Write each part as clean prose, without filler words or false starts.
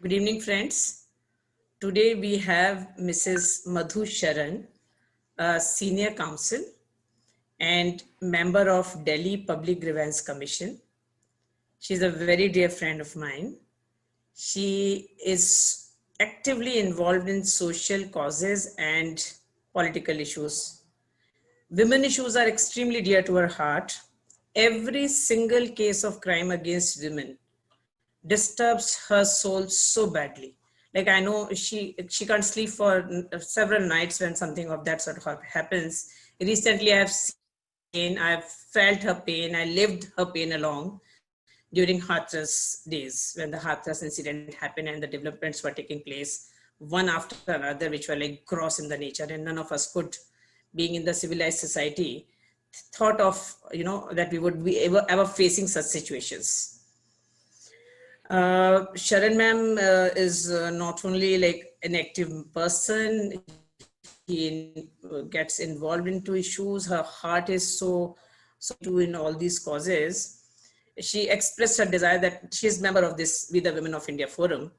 Good evening, friends. Today we have Mrs. Madhu Sharan, a senior counsel and member of Delhi Public Grievance Commission. She's a very dear friend of mine. She is actively involved in social causes and political issues. Women issues are extremely dear to her heart. Every single case of crime against women disturbs her soul so badly. Like I know she can't sleep for several nights when something of that sort of happens. Recently, I've seen pain, I've felt her pain, I lived her pain along during Hathras days when the Hathras incident happened and the developments were taking place one after another, which were like gross in the nature, and none of us could, being in the civilized society, thought of that we would be ever facing such situations. Sharan ma'am is not only like an active person, he gets involved into issues. Her heart is so into in all these causes. She expressed her desire that she is member of this We the Women of India Forum,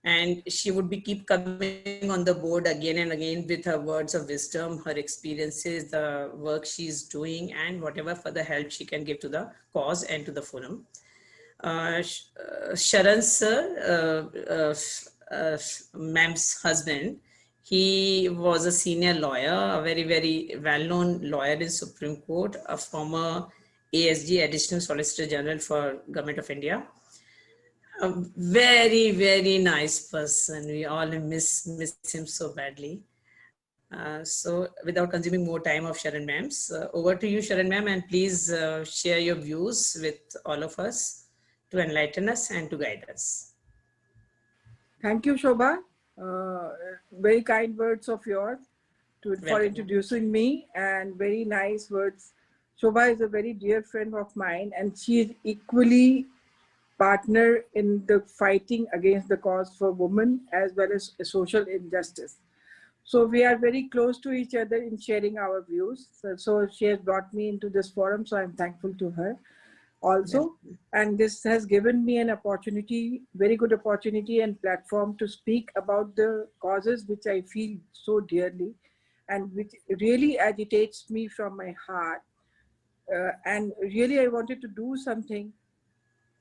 and she would be keep coming on the board again and again with her words of wisdom, her experiences, the work she's doing, and whatever further help she can give to the cause and to the forum. Sharan sir, ma'am's husband, he was a senior lawyer, a very well-known lawyer in Supreme Court, a former ASG, Additional Solicitor General for Government of India. A very nice person. We all miss him so badly. So without consuming more time of Sharan ma'am's, over to you, Sharan ma'am, and please share your views with all of us to enlighten us and to guide us. Thank you, Shobha. Very kind words of yours for introducing me, and very nice words. Shobha is a very dear friend of mine, and she is equally partner in the fighting against the cause for women as well as social injustice. So we are very close to each other in sharing our views. So she has brought me into this forum, so I'm thankful to her also. And this has given me an opportunity, very good opportunity and platform to speak about the causes which I feel so dearly and which really agitates me from my heart. And really I wanted to do something.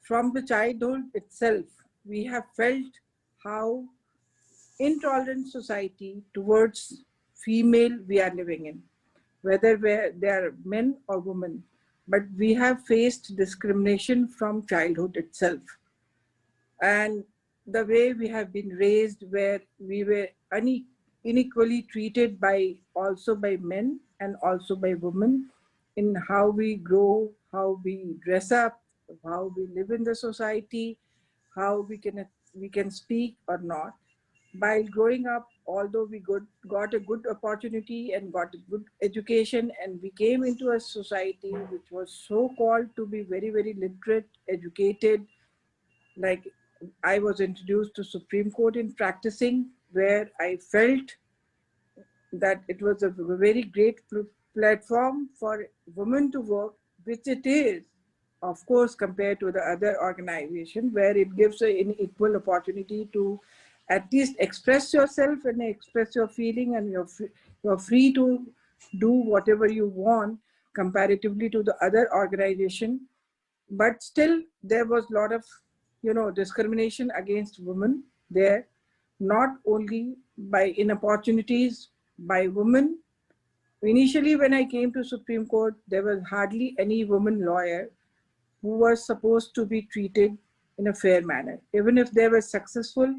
From the childhood itself, we have felt how intolerant society towards female we are living in, whether they are men or women. But we have faced discrimination from childhood itself. And the way we have been raised, where we were unequally treated also by men and also by women, in how we grow, how we dress up, how we live in the society, how we can speak or not. While growing up, although we got a good opportunity and got a good education, and we came into a society which was so called to be very literate, educated, like I was introduced to Supreme Court in practicing, where I felt that it was a very great platform for women to work, which it is, of course, compared to the other organization, where it gives an equal opportunity to at least express yourself and express your feeling, and you're free to do whatever you want comparatively to the other organization. But still, there was a lot of discrimination against women there, not only by inopportunities by women. Initially, when I came to Supreme Court, there was hardly any woman lawyer who was supposed to be treated in a fair manner. Even if they were successful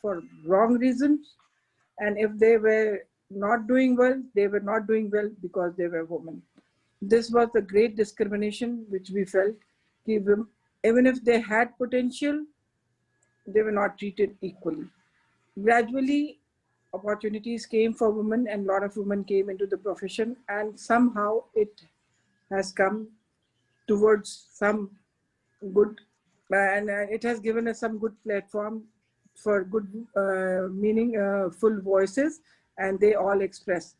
for wrong reasons. And if they were not doing well, they were not doing well because they were women. This was the great discrimination which we felt. Even if they had potential, they were not treated equally. Gradually, opportunities came for women, and a lot of women came into the profession, and somehow it has come towards some good, and it has given us some good platform for good meaningful voices, and they all express.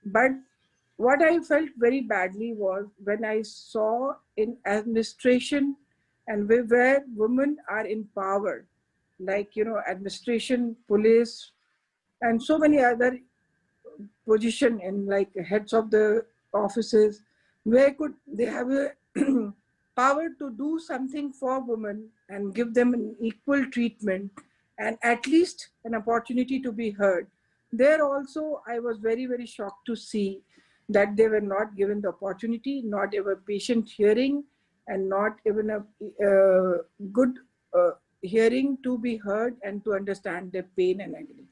But what I felt very badly was when I saw in administration and where women are in power, like, administration, police, and so many other position in like heads of the offices, where could they have a power to do something for women and give them an equal treatment and at least an opportunity to be heard. There also, I was very, very shocked to see that they were not given the opportunity, not even patient hearing, and not even a good hearing to be heard and to understand their pain and agony.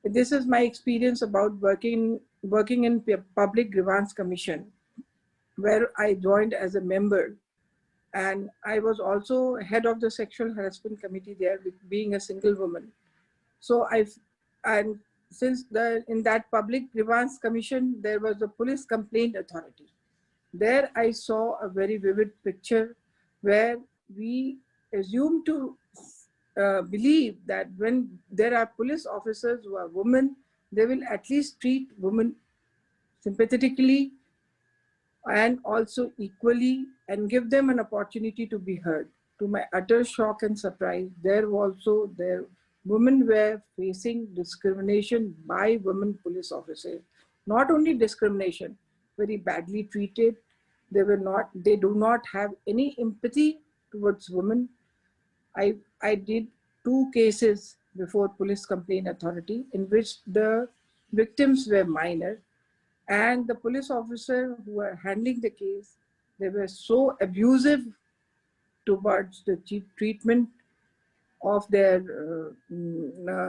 This is my experience about working in Public Grievance Commission, where I joined as a member, and I was also head of the Sexual Harassment Committee there, with being a single woman. So and since in that Public Grievance Commission, there was a Police Complaint Authority. There I saw a very vivid picture where we assume to believe that when there are police officers who are women, they will at least treat women sympathetically and also equally and give them an opportunity to be heard. To my utter shock and surprise, women were facing discrimination by women police officers. Not only discrimination, very badly treated. They do not have any empathy towards women. I did 2 cases before Police Complaint Authority in which the victims were minor, and the police officer who were handling the case, they were so abusive towards the treatment of their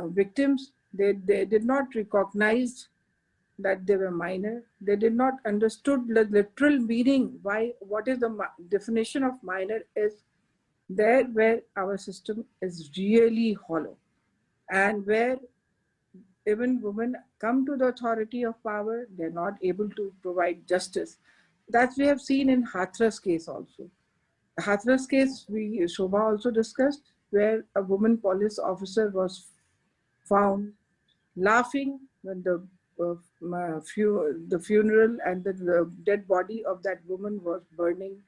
victims. They did not recognize that they were minor. They did not understood the literal meaning. What is the definition of minor is there, where our system is really hollow, and where even women come to the authority of power, they're not able to provide justice. That we have seen in Hathras case also. Hathras case, Shobha also discussed, where a woman police officer was found laughing when the funeral and the dead body of that woman was burning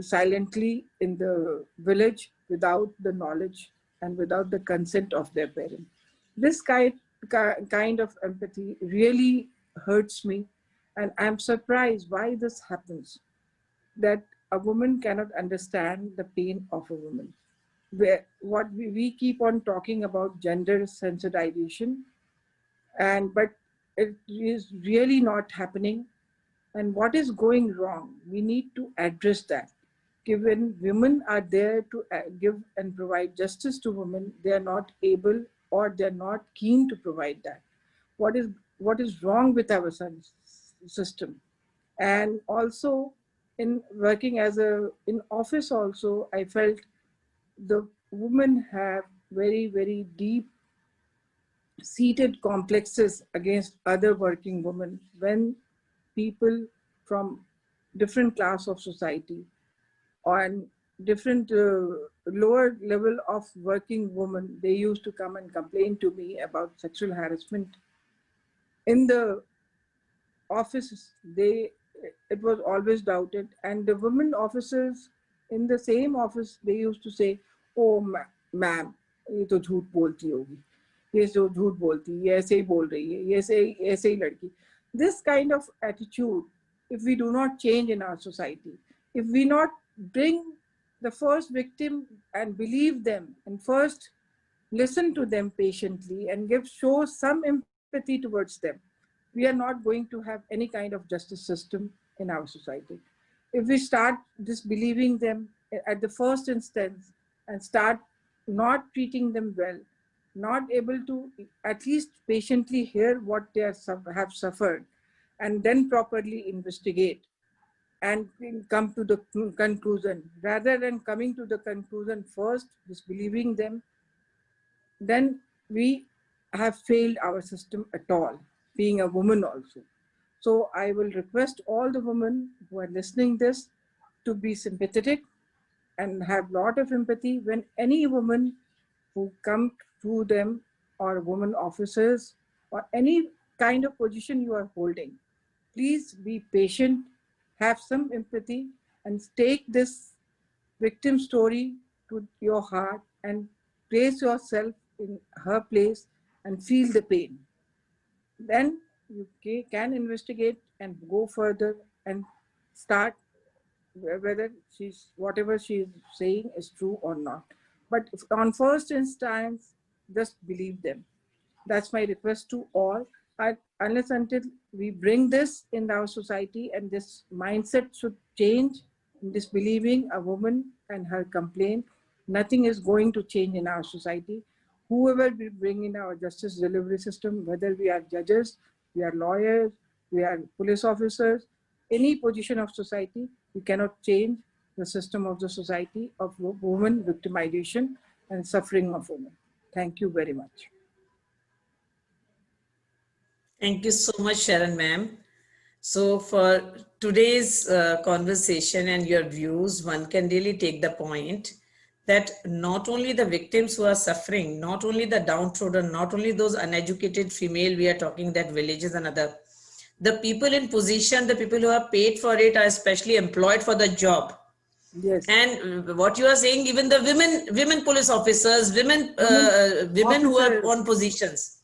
silently in the village without the knowledge and without the consent of their parents. This kind of empathy really hurts me, and I'm surprised why this happens, that a woman cannot understand the pain of a woman. What we keep on talking about gender sensitization, but it is really not happening. And what is going wrong? We need to address that. Given women are there to give and provide justice to women, they are not able or they're not keen to provide that. What is wrong with our system? And also, in working in office also, I felt the women have very, very deep seated complexes against other working women when people from different class of society and different lower level of working women, they used to come and complain to me about sexual harassment in the offices. It was always doubted, and the women officers in the same office, they used to say, oh ma'am, ये तो झूठ बोलती होगी, ये जो झूठ बोलती है, ये ऐसे ही बोल रही है, ये ऐसे ही लड़की. This kind of attitude, if we do not change in our society, if we not bring the first victim and believe them and first listen to them patiently and show some empathy towards them, we are not going to have any kind of justice system in our society. If we start disbelieving them at the first instance and start not treating them well, not able to at least patiently hear what they have suffered, and then properly investigate and come to the conclusion, rather than coming to the conclusion first, disbelieving them, then we have failed our system at all, being a woman also. So I will request all the women who are listening this to be sympathetic and have a lot of empathy when any woman who come to them, or women officers, or any kind of position you are holding, please be patient, have some empathy, and take this victim story to your heart and place yourself in her place and feel the pain. Then you can investigate and go further and start whether whatever she's saying is true or not. But on first instance, just believe them. That's my request to all. Unless until we bring this in our society, and this mindset should change, disbelieving a woman and her complaint, nothing is going to change in our society. Whoever we bring in our justice delivery system, whether we are judges, we are lawyers, we are police officers, any position of society, we cannot change the system of the society of women victimization and suffering of women. Thank you very much. Thank you so much, Sharon ma'am. So for today's conversation and your views, one can really take the point that not only the victims who are suffering, not only the downtrodden, not only those uneducated female we are talking, that villages and other, the people in position, the people who are paid for it are especially employed for the job. Yes. And what you are saying, even the women police officers, women who are on positions,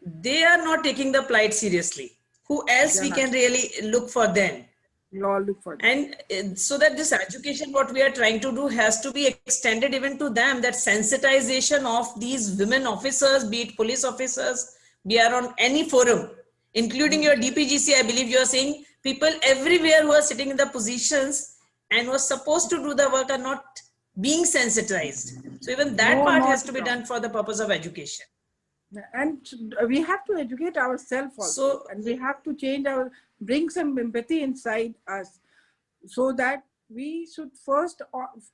they are not taking the plight seriously. Who else we can really look for them? Look for them. And so that this education, what we are trying to do, has to be extended even to them, that sensitization of these women officers, be it police officers, be are on any forum, including your DPGC. I believe you are saying people everywhere who are sitting in the positions and who are supposed to do the work are not being sensitized. So even that part has to be done for the purpose of education. And we have to educate ourselves also, and we have to change bring some empathy inside us, so that we should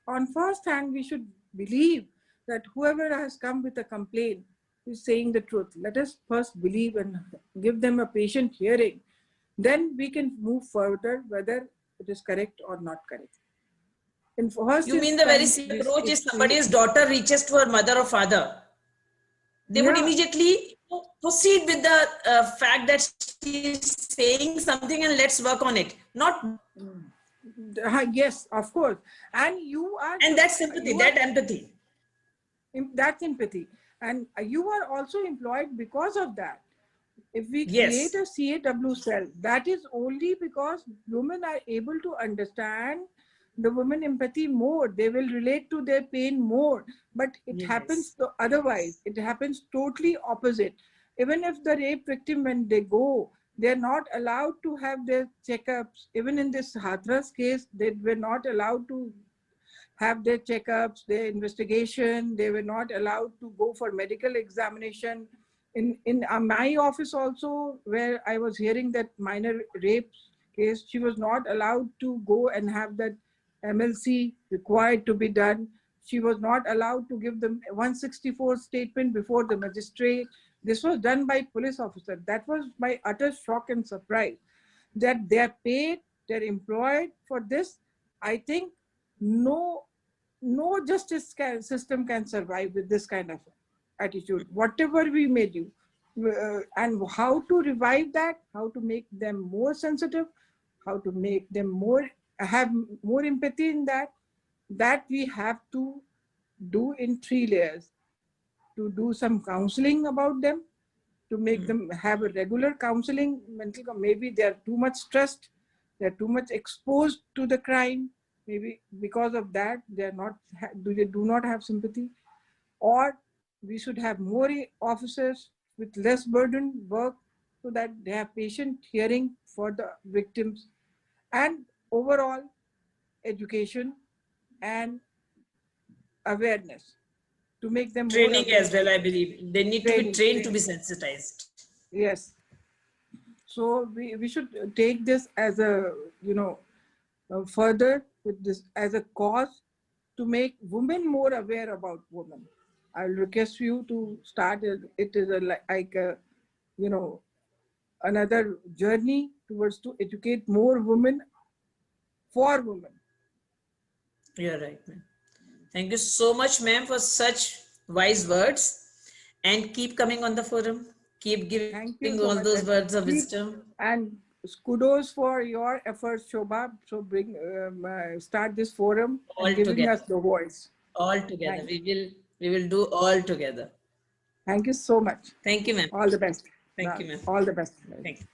on first hand, we should believe that whoever has come with a complaint is saying the truth. Let us first believe and give them a patient hearing. Then we can move further, whether it is correct or not correct. You mean the very same approach is somebody's daughter reaches to her mother or father? They would immediately proceed with the fact that she is saying something and let's work on it. Not. Yes, of course. And you are. And that's sympathy, that empathy. That's empathy. And you are also employed because of that. If we create a CAW cell, that is only because women are able to understand the women empathy more. They will relate to their pain more. But it happens otherwise. It happens totally opposite. Even if the rape victim, when they go, they're not allowed to have their checkups. Even in this Hathras case, they were not allowed to have their checkups, their investigation. They were not allowed to go for medical examination. In my office also, where I was hearing that minor rape case, she was not allowed to go and have that MLC required to be done. She was not allowed to give them 164 statement before the magistrate. This was done by police officer. That was my utter shock and surprise, that they are paid, they're employed for this. I think no justice system can survive with this kind of attitude, whatever we may do. And how to revive that, how to make them more sensitive, how to make them have more empathy in that we have to do in 3 layers. To do some counseling about them, to make them have a regular counseling, maybe they are too much stressed, they're too much exposed to the crime, maybe because of that they do not have sympathy. Or we should have more officers with less burden work, so that they have patient hearing for the victims. And overall education and awareness to make them training as well. I believe they need to be trained to be sensitized. Yes. So we should take this as a, further with this as a cause to make women more aware about women. I'll request you to start it is another journey towards to educate more women for women. You're right, ma'am. Thank you so much, ma'am, for such wise words, and keep coming on the forum. Keep giving all those words of wisdom. And kudos for your efforts, Shobha. So start this forum and giving us the voice. all together. We will do all together. Thank you so much. Thank you, ma'am. All the best. Thank you, ma'am. All the best. Thank you.